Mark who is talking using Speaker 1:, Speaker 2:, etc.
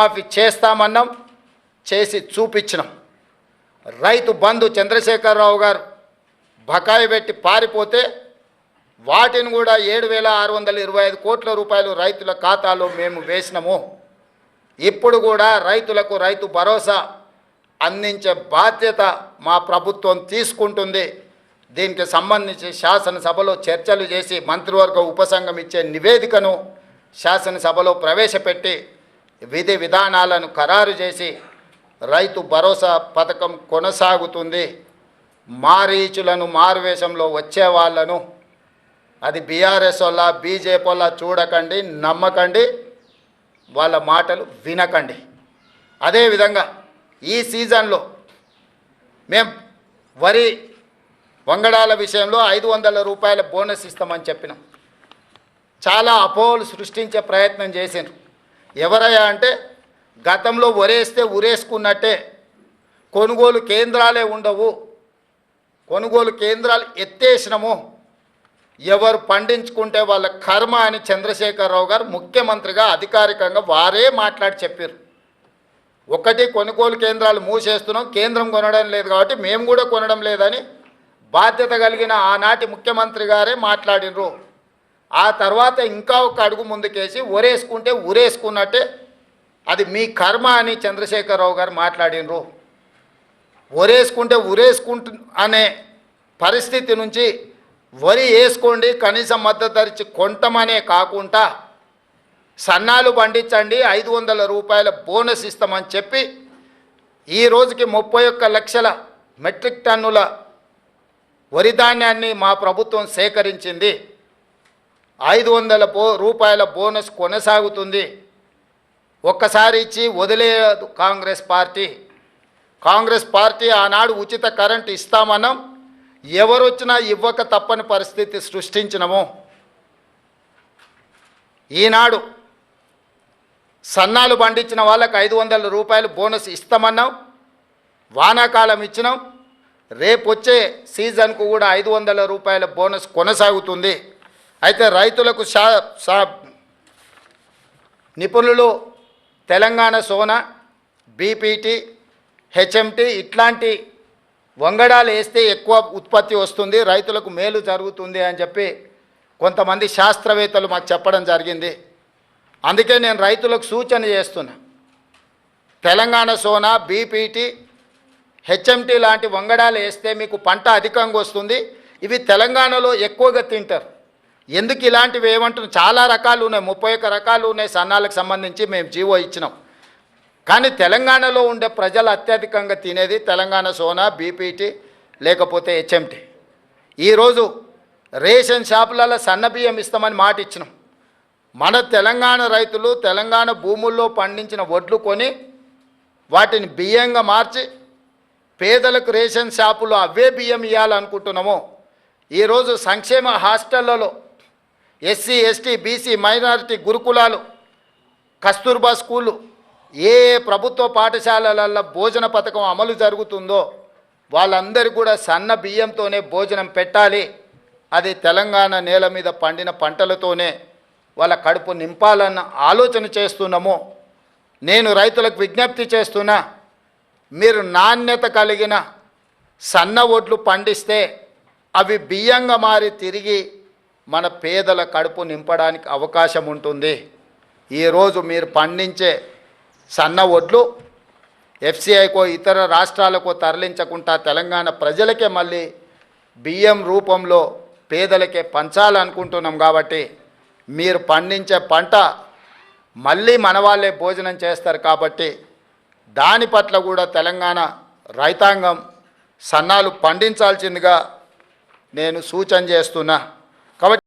Speaker 1: మాఫీ చేస్తామన్నాం, చేసి చూపించినాం. రైతు బంధు చంద్రశేఖరరావు గారు బకాయి పెట్టి పారిపోతే వాటిని కూడా 7,625 కోట్ల రూపాయలు రైతుల ఖాతాలో మేము వేసినాము. ఇప్పుడు కూడా రైతులకు రైతు భరోసా అందించే బాధ్యత మా ప్రభుత్వం తీసుకుంటుంది. దీనికి సంబంధించి శాసనసభలో చర్చలు చేసి మంత్రివర్గ ఉపసంఘం ఇచ్చే నివేదికను శాసనసభలో ప్రవేశపెట్టి విధి విధానాలను ఖరారు చేసి రైతు భరోసా పథకం కొనసాగుతుంది. మారీచులను మారువేషంలో వచ్చే వాళ్ళను, అది బీఆర్ఎస్ వల్ల బీజేపీ వల్ల చూడకండి, నమ్మకండి, వాళ్ళ మాటలు వినకండి. అదేవిధంగా ఈ సీజన్లో మేము వరి వంగడాల విషయంలో 500 రూపాయల బోనస్ ఇస్తామని చెప్పినాం. చాలా అపోహలు సృష్టించే ప్రయత్నం చేసిండ్రు. ఎవరయ్యా అంటే, గతంలో వరేస్తే ఉరేసుకున్నట్టే కొనుగోలు కేంద్రాలే ఉండవు, కొనుగోలు కేంద్రాలు ఎత్తేసినాము, ఎవరు పండించుకుంటే వాళ్ళ కర్మ అని చంద్రశేఖరరావు గారు ముఖ్యమంత్రిగా అధికారికంగా వారే మాట్లాడి చెప్పారు. ఒకటి, కొనుగోలు కేంద్రాలు మూసేస్తున్నాం, కేంద్రం కొనడం లేదు కాబట్టి మేము కూడా కొనడం లేదని బాధ్యత కలిగిన ఆనాటి ముఖ్యమంత్రి గారే మాట్లాడినరు. ఆ తర్వాత ఇంకా ఒక అడుగు ముందుకేసి ఉరేసుకుంటే ఉరేసుకున్నట్టే, అది మీ కర్మ అని చంద్రశేఖరరావు గారు మాట్లాడినరు. ఉరేసుకుంటే ఉరేసుకుంటు అనే పరిస్థితి నుంచి వరి వేసుకోండి, కనీసం మద్దతు ధర ఇచ్చి కొంటమనే కాకుండా సన్నాలు పండించండి, 500 రూపాయల బోనస్ ఇస్తామని చెప్పి ఈ రోజుకి 31 లక్షల మెట్రిక్ టన్నుల వరి ధాన్యాన్ని మా ప్రభుత్వం సేకరించింది. 500 రూపాయల బోనస్ కొనసాగుతుంది. ఒక్కసారి ఇచ్చి వదిలేయదు కాంగ్రెస్ పార్టీ. కాంగ్రెస్ పార్టీ ఆనాడు ఉచిత కరెంటు ఇస్తామన్నాం, ఎవరొచ్చినా ఇవ్వక తప్పని పరిస్థితి సృష్టించినము. ఈనాడు సన్నాలు పండించిన వాళ్ళకి 500 రూపాయలు బోనస్ ఇస్తామన్నాం, వానాకాలం ఇచ్చినాం, రేపు వచ్చే సీజన్కు కూడా 500 రూపాయల బోనస్ కొనసాగుతుంది. అయితే రైతులకు నిపుణులు తెలంగాణ సోనా, బీపీటీ, హెచ్ఎంటీ ఇట్లాంటి వంగడాలు వేస్తే ఎక్కువ ఉత్పత్తి వస్తుంది, రైతులకు మేలు జరుగుతుంది అని చెప్పి కొంతమంది శాస్త్రవేత్తలు మాకు చెప్పడం జరిగింది. అందుకే నేను రైతులకు సూచన చేస్తున్నా, తెలంగాణ సోనా, బీపీటీ, హెచ్ఎంటీ లాంటి వంగడాలు వేస్తే మీకు పంట అధికంగా వస్తుంది. ఇవి తెలంగాణలో ఎక్కువగా తింటారు. ఎందుకు ఇలాంటివి ఏమంటున్నాం, చాలా రకాలు ఉన్నాయి, 31 రకాలు ఉన్నాయి సన్నాలకు సంబంధించి మేము జీవో ఇచ్చినాం. కానీ తెలంగాణలో ఉండే ప్రజలు అత్యధికంగా తినేది తెలంగాణ సోనా, బీపీటీ లేకపోతే హెచ్ఎంటీ. ఈరోజు రేషన్ షాపులలో సన్న బియ్యం ఇస్తామని మాట ఇచ్చినాం. మన తెలంగాణ రైతులు తెలంగాణ భూముల్లో పండించిన వడ్లు కొని వాటిని బియ్యంగా మార్చి పేదలకు రేషన్ షాపులో అవే బియ్యం ఇవ్వాలనుకుంటున్నాము. ఈరోజు సంక్షేమ హాస్టళ్లలో ఎస్సీ, ఎస్టీ, బీసీ, మైనారిటీ గురుకులాలు, కస్తూర్బా స్కూలు, ఏ ప్రభుత్వ పాఠశాలలలో భోజన పథకం అమలు జరుగుతుందో వాళ్ళందరూ కూడా సన్న బియ్యంతోనే భోజనం పెట్టాలి. అది తెలంగాణ నేల మీద పండిన పంటలతోనే వాళ్ళ కడుపు నింపాలన్న ఆలోచన చేస్తున్నాము. నేను రైతులకు విజ్ఞప్తి చేస్తున్నా, మీరు నాణ్యత కలిగిన సన్న వడ్లు పండిస్తే అవి బియ్యంగా మారి తిరిగి మన పేదల కడుపు నింపడానికి అవకాశం ఉంటుంది. ఈరోజు మీరు పండించే సన్న వడ్లు ఎఫ్సిఐకో ఇతర రాష్ట్రాలకో తరలించకుండా తెలంగాణ ప్రజలకే మళ్ళీ బియ్యం రూపంలో పేదలకే పంచాలనుకుంటున్నాం. కాబట్టి మీరు పండించే పంట మళ్ళీ మన వాళ్ళే భోజనం చేస్తారు. కాబట్టి దాని పట్ల కూడా తెలంగాణ రైతాంగం సన్నాలు పండించాల్సిందిగా నేను సూచన చేస్తున్నా. కాబట్టి